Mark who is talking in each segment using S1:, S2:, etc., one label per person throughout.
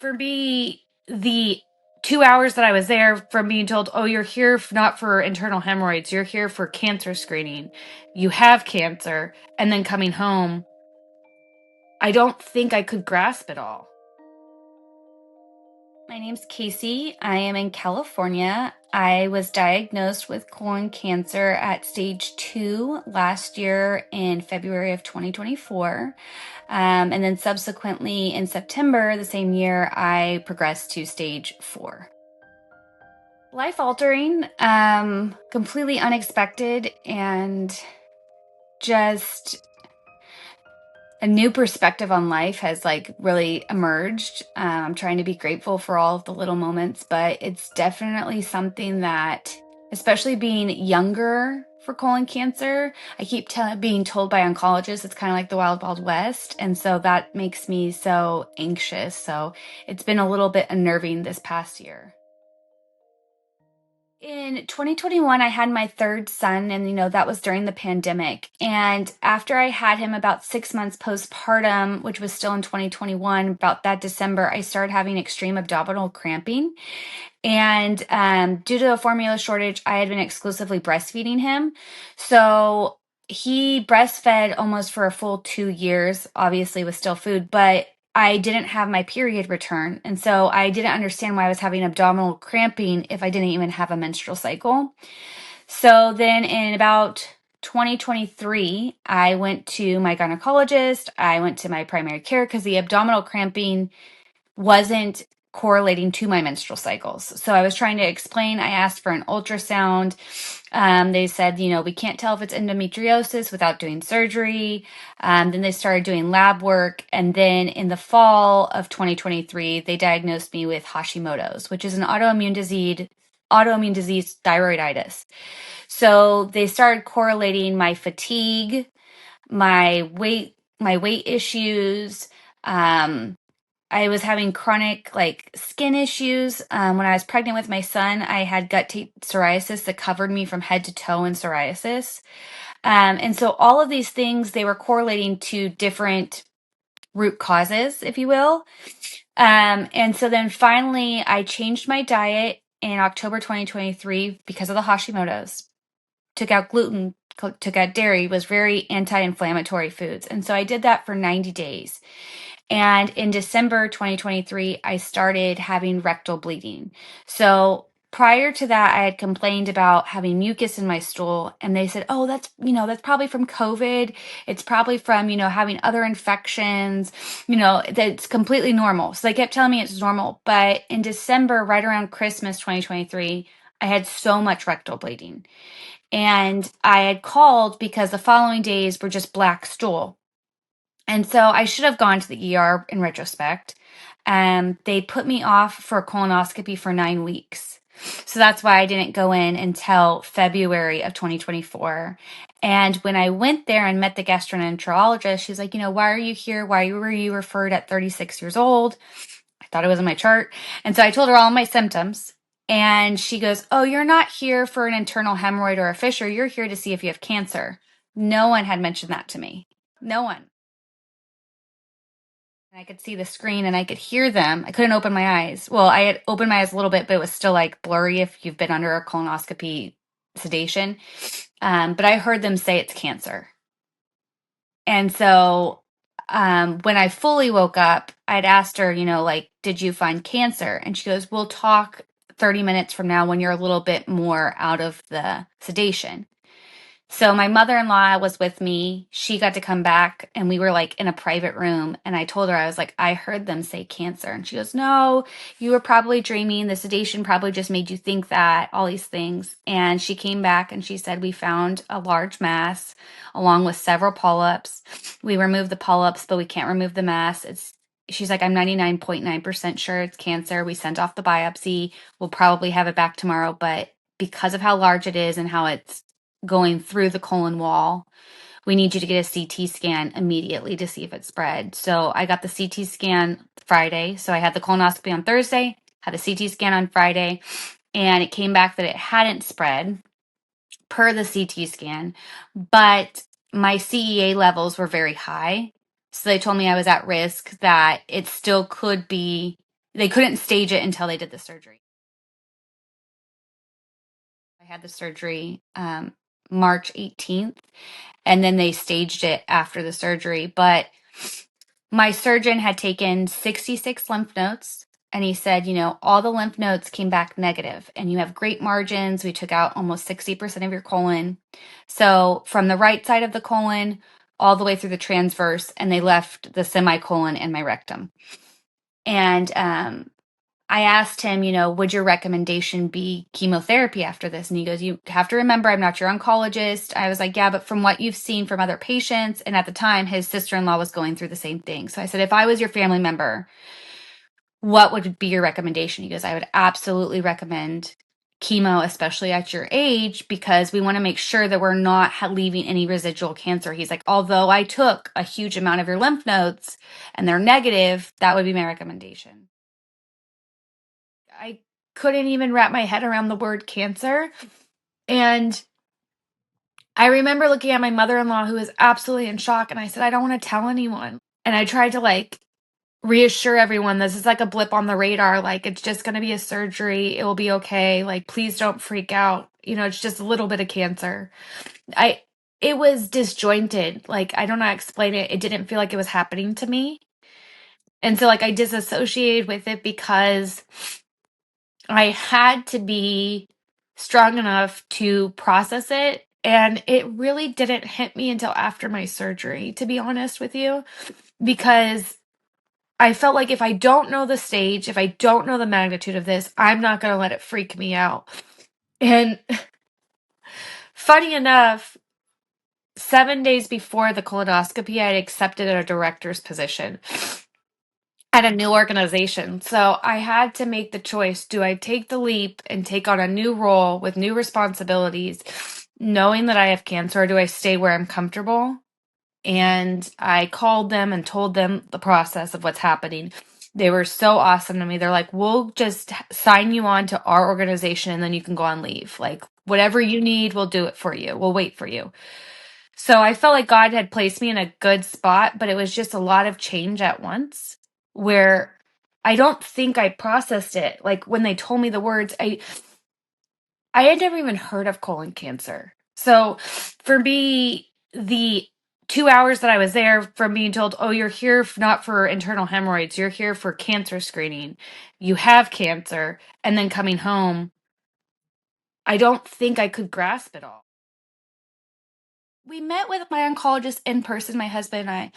S1: For me, the 2 hours that I was there from being told, oh, you're here not for internal hemorrhoids, you're here for cancer screening. You have cancer. And then coming home, I don't think I could grasp it all. My name's Kasey. I am in California. I was diagnosed with colon cancer at stage 2 last year in February of 2024. And then subsequently in September the same year, I progressed to stage 4. Life altering, completely unexpected, and just a new perspective on life has really emerged. I'm trying to be grateful for all of the little moments, but it's definitely something that, especially being younger for colon cancer, I keep being told by oncologists it's kind of like the wild, wild west. And so that makes me so anxious. So it's been a little bit unnerving this past year. In 2021, I had my third son, and that was during the pandemic. And after I had him about 6 months postpartum, which was still in 2021, about that December, I started having extreme abdominal cramping. And due to a formula shortage, I had been exclusively breastfeeding him. So he breastfed almost for a full 2 years, obviously with still food, but I didn't have my period return. And so I didn't understand why I was having abdominal cramping if I didn't even have a menstrual cycle. So then in about 2023, I went to my gynecologist. I went to my primary care because the abdominal cramping wasn't correlating to my menstrual cycles. So I was trying to explain. I asked for an ultrasound. They said, we can't tell if it's endometriosis without doing surgery. Then they started doing lab work. And then in the fall of 2023, they diagnosed me with Hashimoto's, which is an autoimmune disease thyroiditis. So they started correlating my fatigue, my weight issues, I was having chronic skin issues. When I was pregnant with my son, I had gut psoriasis that covered me from head to toe in psoriasis. And so all of these things, they were correlating to different root causes, if you will. And so then finally I changed my diet in October 2023 because of the Hashimoto's. Took out gluten, took out dairy, was very anti-inflammatory foods. And so I did that for 90 days. And in December 2023, I started having rectal bleeding. So prior to that, I had complained about having mucus in my stool, and they said, oh, that's probably from COVID. It's probably from, having other infections, that's completely normal. So they kept telling me it's normal. But in December, right around Christmas 2023, I had so much rectal bleeding. And I had called because the following days were just black stool. And so I should have gone to the ER in retrospect. They put me off for a colonoscopy for 9 weeks. So that's why I didn't go in until February of 2024. And when I went there and met the gastroenterologist, she's like, why are you here? Why were you referred at 36 years old? I thought it was in my chart. And so I told her all my symptoms. And she goes, oh, you're not here for an internal hemorrhoid or a fissure. You're here to see if you have cancer. No one had mentioned that to me. No one. And I could see the screen and I could hear them. I couldn't open my eyes. Well, I had opened my eyes a little bit, but it was still blurry if you've been under a colonoscopy sedation. But I heard them say it's cancer. And so when I fully woke up, I'd asked her, did you find cancer? And she goes, we'll talk 30 minutes from now when you're a little bit more out of the sedation. So my mother-in-law was with me. She got to come back and we were in a private room. And I told her, I was like, I heard them say cancer. And she goes, no, you were probably dreaming. The sedation probably just made you think that, all these things. And she came back and she said, we found a large mass along with several polyps. We removed the polyps, but we can't remove the mass. She's like, I'm 99.9% sure it's cancer. We sent off the biopsy. We'll probably have it back tomorrow. But because of how large it is and how it's going through the colon wall, we need you to get a CT scan immediately to see if it's spread. So I got the CT scan Friday. So I had the colonoscopy on Thursday, had the CT scan on Friday, and it came back that it hadn't spread per the CT scan, but my CEA levels were very high. So they told me I was at risk, that it still could be they couldn't stage it until they did the surgery. I had the surgery March 18th, and then they staged it after the surgery. But my surgeon had taken 66 lymph nodes, and he said, all the lymph nodes came back negative, and you have great margins. We took out almost 60% of your colon. So from the right side of the colon all the way through the transverse, and they left the semicolon and my rectum. And I asked him, would your recommendation be chemotherapy after this? And he goes, you have to remember, I'm not your oncologist. I was like, yeah, but from what you've seen from other patients, and at the time, his sister-in-law was going through the same thing. So I said, if I was your family member, what would be your recommendation? He goes, I would absolutely recommend chemo, especially at your age, because we want to make sure that we're not leaving any residual cancer. He's like, although I took a huge amount of your lymph nodes and they're negative, that would be my recommendation. I couldn't even wrap my head around the word cancer. And I remember looking at my mother-in-law, who was absolutely in shock, and I said, I don't want to tell anyone. And I tried to reassure everyone, this is like a blip on the radar. It's just going to be a surgery. It will be okay. Please don't freak out. It's just a little bit of cancer. It was disjointed. I don't know how to explain it. It didn't feel like it was happening to me. And so I disassociated with it because I had to be strong enough to process it. And it really didn't hit me until after my surgery, to be honest with you, because I felt like if I don't know the stage, if I don't know the magnitude of this, I'm not going to let it freak me out. And funny enough, 7 days before the colonoscopy, I had accepted a director's position at a new organization. So I had to make the choice. Do I take the leap and take on a new role with new responsibilities, knowing that I have cancer, or do I stay where I'm comfortable? And I called them and told them the process of what's happening. They were so awesome to me. They're like, we'll just sign you on to our organization and then you can go on leave. Whatever you need, we'll do it for you. We'll wait for you. So I felt like God had placed me in a good spot, but it was just a lot of change at once where I don't think I processed it. When they told me the words, I had never even heard of colon cancer. So for me, the 2 hours that I was there, from being told, oh, you're here not for internal hemorrhoids, you're here for cancer screening, you have cancer, and then coming home, I don't think I could grasp it all. We met with my oncologist in person, my husband and I,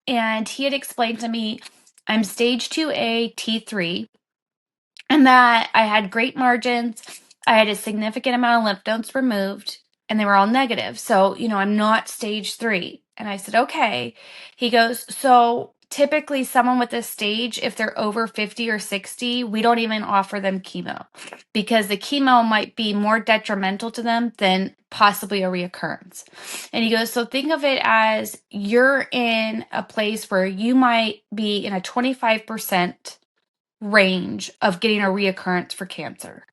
S1: and he had explained to me I'm stage 2A T3, and that I had great margins. I had a significant amount of lymph nodes removed, and they were all negative. So, I'm not stage 3. And I said, okay. He goes, so typically someone with this stage, if they're over 50 or 60, we don't even offer them chemo because the chemo might be more detrimental to them than possibly a reoccurrence. And he goes, so think of it as you're in a place where you might be in a 25% range of getting a reoccurrence for cancer.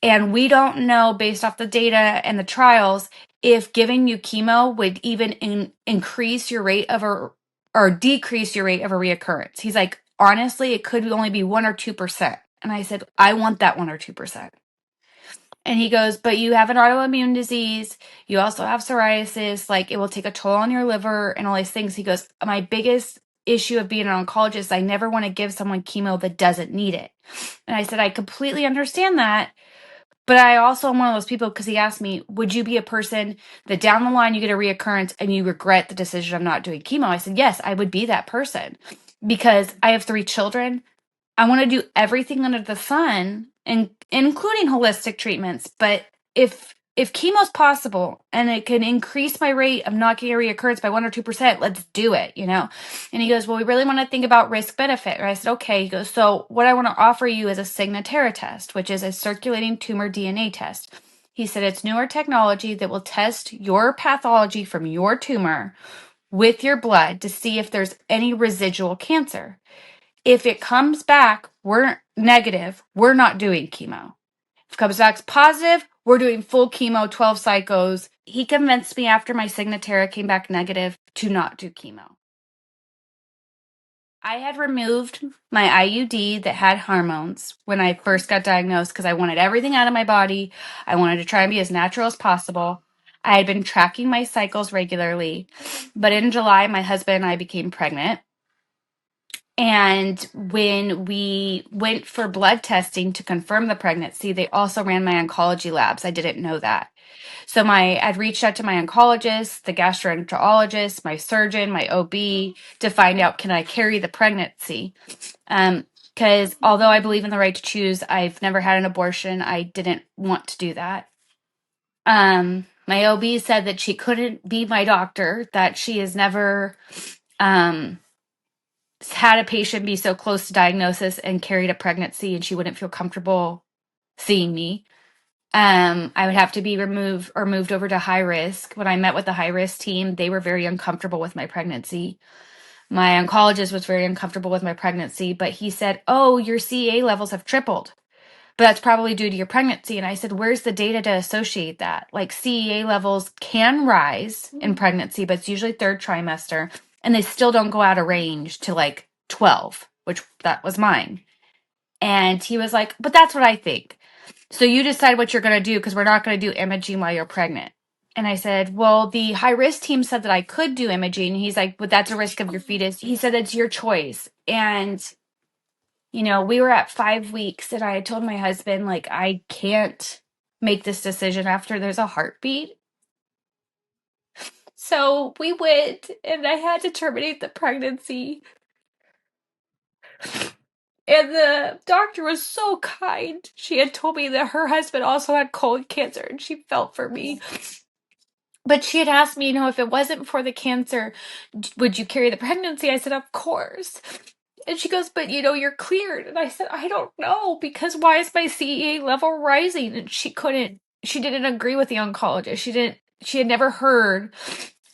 S1: And we don't know, based off the data and the trials, if giving you chemo would even increase your rate of or decrease your rate of a reoccurrence. He's like, honestly, it could only be 1 or 2%. And I said, I want that 1 or 2%. And he goes, but you have an autoimmune disease. You also have psoriasis. It will take a toll on your liver and all these things. He goes, my biggest issue of being an oncologist, I never want to give someone chemo that doesn't need it. And I said, I completely understand that. But I also am one of those people, because he asked me, would you be a person that down the line you get a reoccurrence and you regret the decision of not doing chemo? I said, yes, I would be that person because I have 3 children. I want to do everything under the sun, and including holistic treatments. But if chemo's possible and it can increase my rate of not getting a reoccurrence by 1 or 2%, let's do it, And he goes, well, we really want to think about risk benefit. I said, okay. He goes, so what I want to offer you is a Signatera test, which is a circulating tumor DNA test. He said, it's newer technology that will test your pathology from your tumor with your blood to see if there's any residual cancer. If it comes back, we're negative, we're not doing chemo. If it comes back positive, we're doing full chemo, 12 cycles. He convinced me after my Signatera came back negative to not do chemo. I had removed my IUD that had hormones when I first got diagnosed because I wanted everything out of my body. I wanted to try and be as natural as possible. I had been tracking my cycles regularly, but in July, my husband and I became pregnant. And when we went for blood testing to confirm the pregnancy, they also ran my oncology labs. I didn't know that. So I'd reached out to my oncologist, the gastroenterologist, my surgeon, my OB to find out, can I carry the pregnancy? Because although I believe in the right to choose, I've never had an abortion. I didn't want to do that. My OB said that she couldn't be my doctor, that she has never had a patient be so close to diagnosis and carried a pregnancy, and she wouldn't feel comfortable seeing me. I would have to be removed or moved over to high risk. When I met with the high risk team, they were very uncomfortable with my pregnancy. My oncologist was very uncomfortable with my pregnancy, but he said, "Oh, your CA levels have tripled, but that's probably due to your pregnancy." And I said, "Where's the data to associate that? Like CEA levels can rise in pregnancy, but it's usually third trimester, and they still don't go out of range to like 12, which that was mine." And he was like, "But that's what I think. So you decide what you're going to do because we're not going to do imaging while you're pregnant." And I said, "Well, the high risk team said that I could do imaging." And he's like, "But that's a risk of your fetus." He said, "It's your choice." And, we were at 5 weeks and I had told my husband, like, I can't make this decision after there's a heartbeat. So we went and I had to terminate the pregnancy. And the doctor was so kind. She had told me that her husband also had colon cancer and she felt for me. But she had asked me, if it wasn't for the cancer, would you carry the pregnancy? I said, "Of course." And she goes, "But you're cleared." And I said, "I don't know, because why is my CEA level rising?" And she didn't agree with the oncologist. She had never heard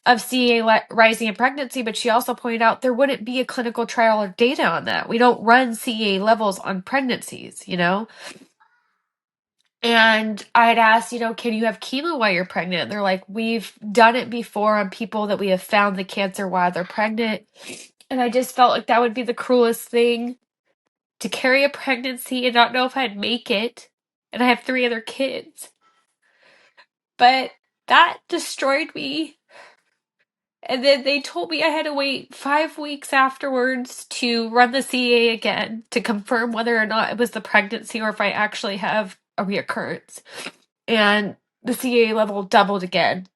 S1: of CEA rising in pregnancy, but she also pointed out there wouldn't be a clinical trial or data on that. We don't run CEA levels on pregnancies. And I had asked, "Can you have chemo while you're pregnant?" And they're like, "We've done it before on people that we have found the cancer while they're pregnant." And I just felt like that would be the cruelest thing, to carry a pregnancy and not know if I'd make it. And I have 3 other kids. But that destroyed me. And then they told me I had to wait 5 weeks afterwards to run the CA again to confirm whether or not it was the pregnancy or if I actually have a reoccurrence. And the CA level doubled again.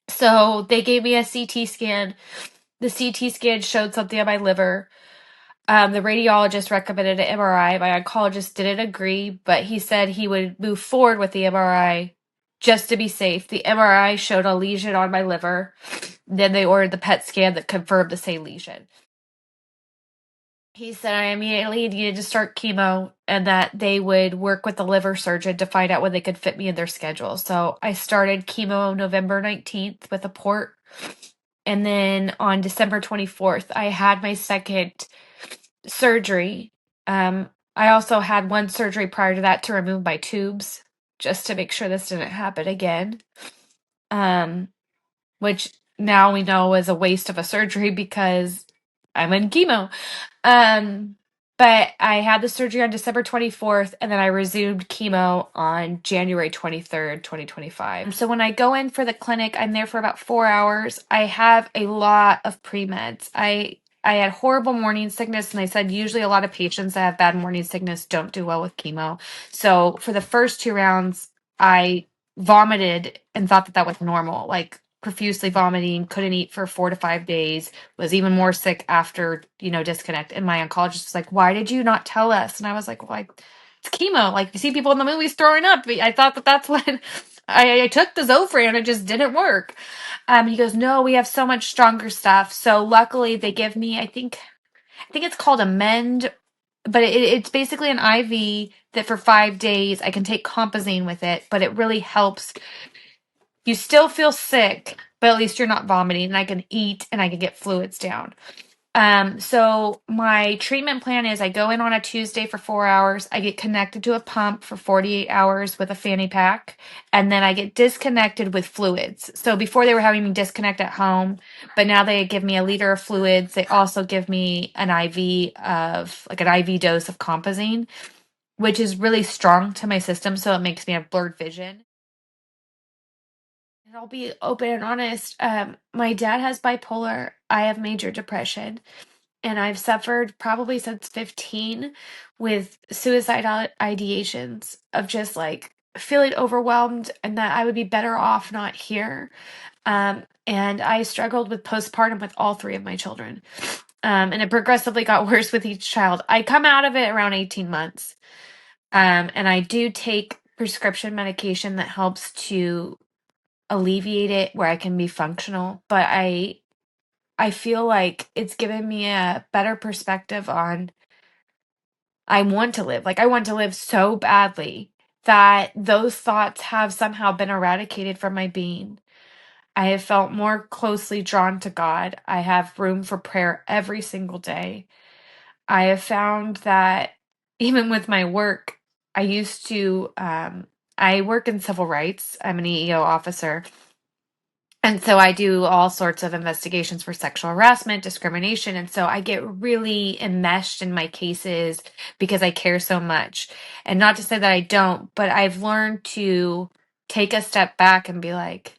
S1: So they gave me a CT scan. The CT scan showed something on my liver. The radiologist recommended an MRI. My oncologist didn't agree, but he said he would move forward with the MRI just to be safe. The MRI showed a lesion on my liver. Then they ordered the PET scan that confirmed the same lesion. He said I immediately needed to start chemo and that they would work with the liver surgeon to find out when they could fit me in their schedule. So I started chemo November 19th with a port. And then on December 24th, I had my second surgery. I also had one surgery prior to that to remove my tubes just to make sure this didn't happen again. Which now we know was a waste of a surgery because I'm in chemo. But I had the surgery on December 24th, and then I resumed chemo on January 23rd, 2025. So when I go in for the clinic, I'm there for about 4 hours. I have a lot of pre-meds. I had horrible morning sickness, and they said usually a lot of patients that have bad morning sickness don't do well with chemo. So for the first 2 rounds, I vomited and thought that was normal, like profusely vomiting, couldn't eat for 4 to 5 days, was even more sick after, disconnect. And my oncologist was like, "Why did you not tell us?" And I was like, "Well, it's chemo. Like, you see people in the movies throwing up." I thought that's when I took the Zofran and it just didn't work. He goes, "No, we have so much stronger stuff." So luckily they give me, I think it's called Amend, but it's basically an IV that for 5 days I can take Compazine with it, but it really helps. You still feel sick, but at least you're not vomiting, and I can eat and I can get fluids down. So my treatment plan is I go in on a Tuesday for 4 hours. I get connected to a pump for 48 hours with a fanny pack, and then I get disconnected with fluids. So before they were having me disconnect at home, but now they give me a liter of fluids. They also give me an IV dose of compazine, which is really strong to my system, so it makes me have blurred vision. And I'll be open and honest. My dad has bipolar. I have major depression. And I've suffered probably since 15 with suicidal ideations of just like feeling overwhelmed and that I would be better off not here. And I struggled with postpartum with all three of my children. And it progressively got worse with each child. I come out of it around 18 months. And I do take prescription medication that helps to alleviate it where I can be functional. But I feel like it's given me a better perspective on I want to live. Like I want to live so badly that those thoughts have somehow been eradicated from my being. I have felt more closely drawn to God. I have room for prayer every single day. I have found that even with my work, I work in civil rights. I'm an EEO officer. And so I do all sorts of investigations for sexual harassment, discrimination. And so I get really enmeshed in my cases because I care so much. And not to say that I don't, but I've learned to take a step back and be like,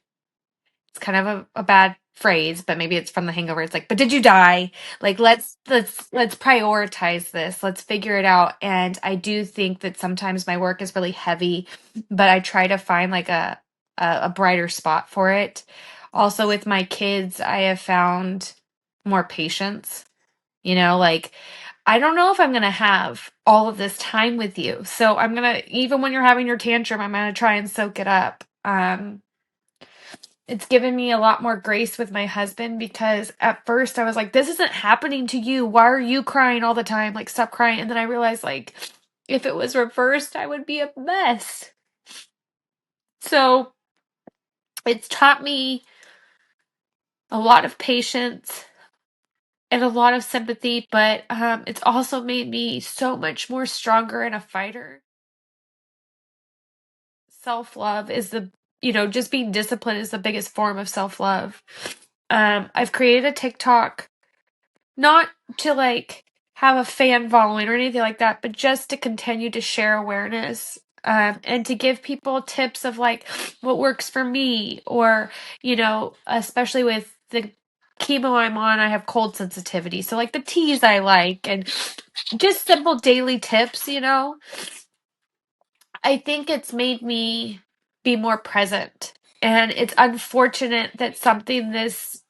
S1: it's kind of a bad phrase, but maybe it's from The Hangover. It's like, but did you die? Like, let's prioritize this. Let's figure it out. And I do think that sometimes my work is really heavy, but I try to find like a brighter spot for it. Also, with my kids, I have found more patience. Like I don't know if I'm going to have all of this time with you. So I'm going to, even when you're having your tantrum, I'm going to try and soak it up. It's given me a lot more grace with my husband because at first I was like, this isn't happening to you. Why are you crying all the time? Like, stop crying. And then I realized, like, if it was reversed, I would be a mess. So it's taught me a lot of patience and a lot of sympathy, but it's also made me so much more stronger and a fighter. Self-love is just being disciplined is the biggest form of self-love. I've created a TikTok not to like have a fan following or anything like that, but just to continue to share awareness and to give people tips of like what works for me or, especially with the chemo I'm on, I have cold sensitivity. So like the teas I like and just simple daily tips, I think it's made me be more present. And it's unfortunate that something this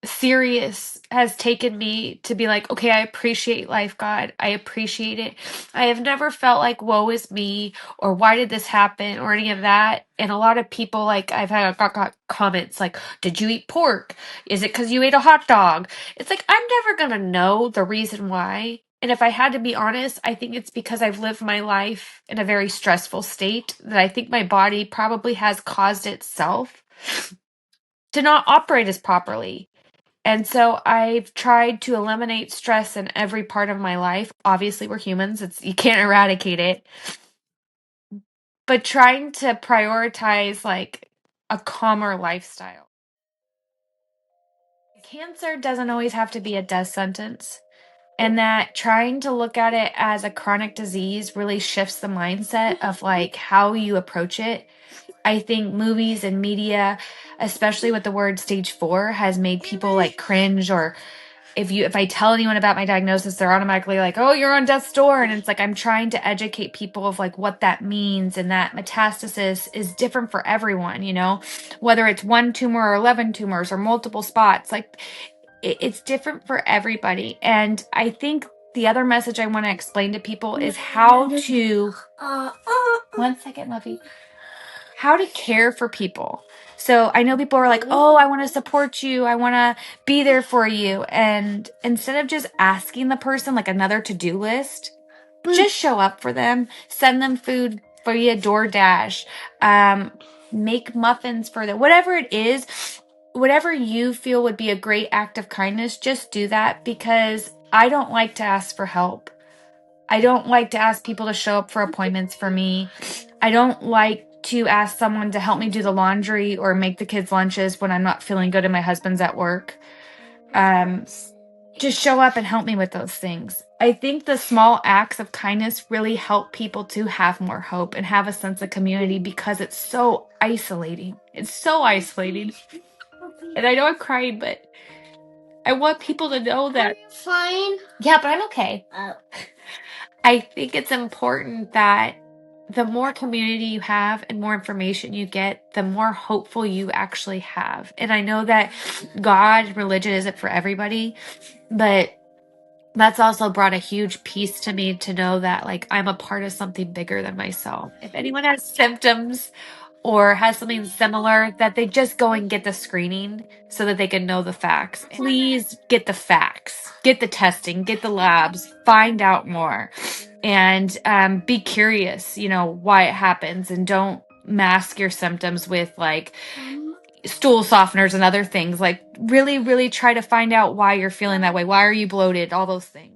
S1: serious has taken me to be like, okay, I appreciate life, God. I appreciate it. I have never felt like, woe is me, or why did this happen, or any of that. And a lot of people, like, got comments like, did you eat pork? Is it because you ate a hot dog? It's like, I'm never going to know the reason why. And if I had to be honest, I think it's because I've lived my life in a very stressful state that I think my body probably has caused itself to not operate as properly. And so I've tried to eliminate stress in every part of my life. Obviously, we're humans. You can't eradicate it. But trying to prioritize like a calmer lifestyle. Cancer doesn't always have to be a death sentence. And that trying to look at it as a chronic disease really shifts the mindset of like how you approach it. I think movies and media, especially with the word stage 4, has made people like cringe, or if I tell anyone about my diagnosis, they're automatically like, oh, you're on death's door. And it's like, I'm trying to educate people of like what that means, and that metastasis is different for everyone, whether it's one tumor or 11 tumors or multiple spots, like it's different for everybody. And I think the other message I want to explain to people is how to, one second, Lovey, how to care for people. So I know people are like, oh, I want to support you. I want to be there for you. And instead of just asking the person like another to-do list, just show up for them, send them food via DoorDash, make muffins for them, whatever it is. whatever you feel would be a great act of kindness, just do that, because I don't like to ask for help. I don't like to ask people to show up for appointments for me. I don't like to ask someone to help me do the laundry or make the kids' lunches when I'm not feeling good and my husband's at work. Just show up and help me with those things. I think the small acts of kindness really help people to have more hope and have a sense of community, because it's so isolating. It's so isolating. And I know I'm crying, but I want people to know that.
S2: Are you fine?
S1: Yeah, but I'm okay.
S2: Oh.
S1: I think it's important that the more community you have and more information you get, the more hopeful you actually have. And I know that God, religion isn't for everybody, but that's also brought a huge peace to me to know that, like, I'm a part of something bigger than myself. If anyone has symptoms or has something similar, that they just go and get the screening so that they can know the facts. Please get the facts, get the testing, get the labs, find out more, and be curious, why it happens, and don't mask your symptoms with like stool softeners and other things. Like, really, really try to find out why you're feeling that way. Why are you bloated? All those things.